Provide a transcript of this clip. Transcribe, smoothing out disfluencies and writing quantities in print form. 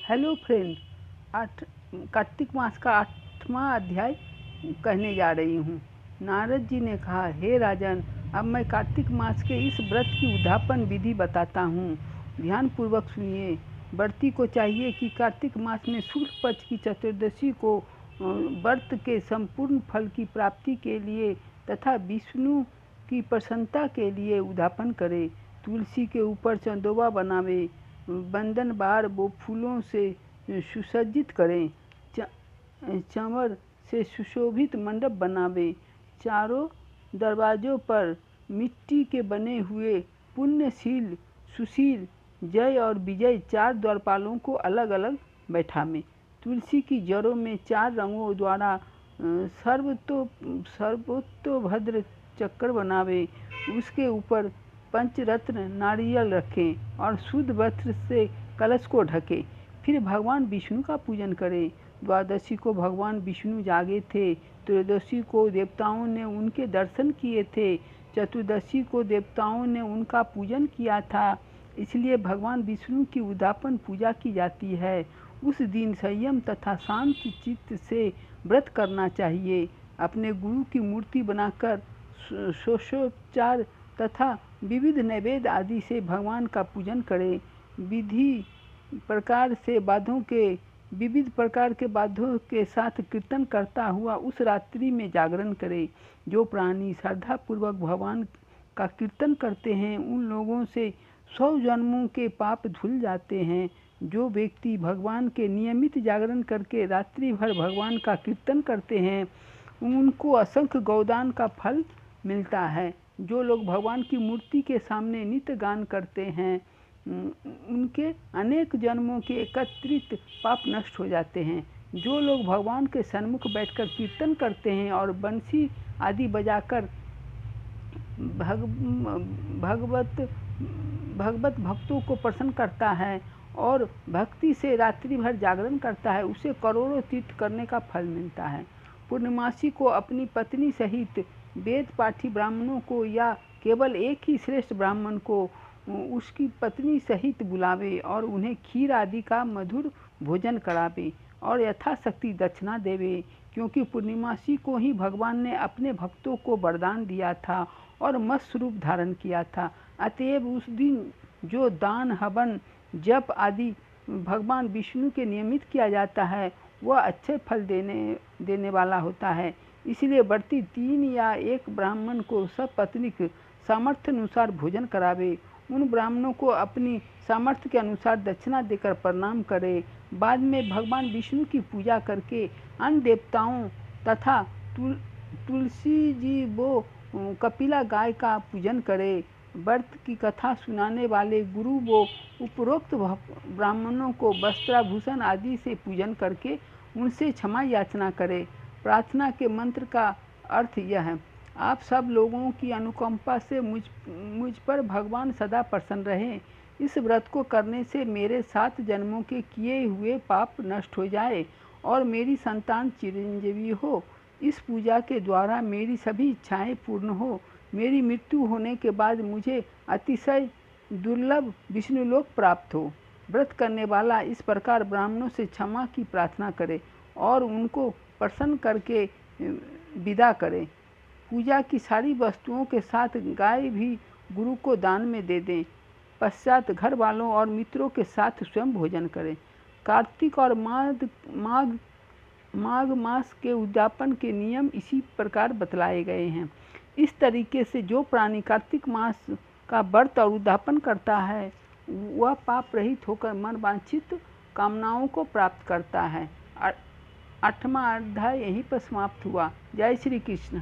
Hello friend, आठ कार्तिक मास का 8वां अध्याय कहने जा रही हूँ। नारद जी ने कहा, हे राजन, अब मैं कार्तिक मास के इस व्रत की उद्यापन विधि बताता हूँ। ध्यान पूर्वक सुनिए। व्रती को चाहिए कि कार्तिक मास में शुक्ल पक्ष की चतुर्दशी को व्रत के संपूर्ण फल की प्राप्ति के लिए तथा विष्णु की प्रसन्नता के लिए उद्यापन करे। तुलसी के ऊपर चंदोबा बनावे, बंधन बार वो फूलों से सुसज्जित करें, चंवर से सुशोभित मंडप बनावे, चारों दरवाजों पर मिट्टी के बने हुए पुण्यशील, सुशील, जय और विजय 4 द्वारपालों को अलग अलग बैठावें। तुलसी की जड़ों में 4 रंगों द्वारा सर्वतोभद्र चक्र बनावे। उसके ऊपर पंचरत्न नारियल रखें और शुद्ध वस्त्र से कलश को ढके। फिर भगवान विष्णु का पूजन करें। द्वादशी को भगवान विष्णु जागे थे। त्रयोदशी को देवताओं ने उनके दर्शन किए थे। चतुर्दशी को देवताओं ने उनका पूजन किया था, इसलिए भगवान विष्णु की उद्यापन पूजा की जाती है। उस दिन संयम तथा शांत चित्त से व्रत करना चाहिए। अपने गुरु की मूर्ति बनाकर षोडशोपचार तथा विविध नैवेद्य आदि से भगवान का पूजन करें। विविध प्रकार के वाद्यों के साथ कीर्तन करता हुआ उस रात्रि में जागरण करे। जो प्राणी श्रद्धा पूर्वक भगवान का कीर्तन करते हैं, उन लोगों से 100 जन्मों के पाप धुल जाते हैं। जो व्यक्ति भगवान के नियमित जागरण करके रात्रि भर भगवान का कीर्तन करते हैं, उनको असंख्य गौदान का फल मिलता है। जो लोग भगवान की मूर्ति के सामने नित्य गान करते हैं, उनके अनेक जन्मों के एकत्रित पाप नष्ट हो जाते हैं। जो लोग भगवान के सन्मुख बैठकर कीर्तन करते हैं और बंसी आदि बजाकर भगवत भक्तों को प्रसन्न करता है और भक्ति से रात्रि भर जागरण करता है, उसे करोड़ों तीर्थ करने का फल मिलता है। पूर्णमासी को अपनी पत्नी सहित वेद पाठी ब्राह्मणों को या केवल एक ही श्रेष्ठ ब्राह्मण को उसकी पत्नी सहित बुलावे और उन्हें खीर आदि का मधुर भोजन करावे और यथाशक्ति दक्षिणा देवे, क्योंकि पूर्णिमासी को ही भगवान ने अपने भक्तों को वरदान दिया था और मत्स्य रूप धारण किया था। अतएव उस दिन जो दान, हवन, जप आदि भगवान विष्णु के नियमित किया जाता है, वह अच्छे फल देने वाला होता है। इसलिए व्रती 3 या 1 ब्राह्मण को सब पत्नीक सामर्थ्य अनुसार भोजन करावे। उन ब्राह्मणों को अपनी सामर्थ्य के अनुसार दक्षिणा देकर प्रणाम करे। बाद में भगवान विष्णु की पूजा करके अन्य देवताओं तथा तुलसी जी वो कपिला गाय का पूजन करे। व्रत की कथा सुनाने वाले गुरु वो उपरोक्त ब्राह्मणों को वस्त्राभूषण आदि से पूजन करके उनसे क्षमा याचना करे। प्रार्थना के मंत्र का अर्थ यह है, आप सब लोगों की अनुकंपा से मुझ पर भगवान सदा प्रसन्न रहें। इस व्रत को करने से मेरे 7 जन्मों के किए हुए पाप नष्ट हो जाए और मेरी संतान चिरंजीवी हो। इस पूजा के द्वारा मेरी सभी इच्छाएं पूर्ण हो। मेरी मृत्यु होने के बाद मुझे अतिशय दुर्लभ विष्णुलोक प्राप्त हो। व्रत करने वाला इस प्रकार ब्राह्मणों से क्षमा की प्रार्थना करे और उनको प्रसन्न करके विदा करें। पूजा की सारी वस्तुओं के साथ गाय भी गुरु को दान में दे दें। पश्चात घर वालों और मित्रों के साथ स्वयं भोजन करें। कार्तिक और माघ मास के उद्यापन के नियम इसी प्रकार बतलाए गए हैं। इस तरीके से जो प्राणी कार्तिक मास का व्रत और उद्यापन करता है, वह पाप रहित होकर मन वांछित कामनाओं को प्राप्त करता है। 8वां अध्याय यहीं पर समाप्त हुआ। जय श्री कृष्ण।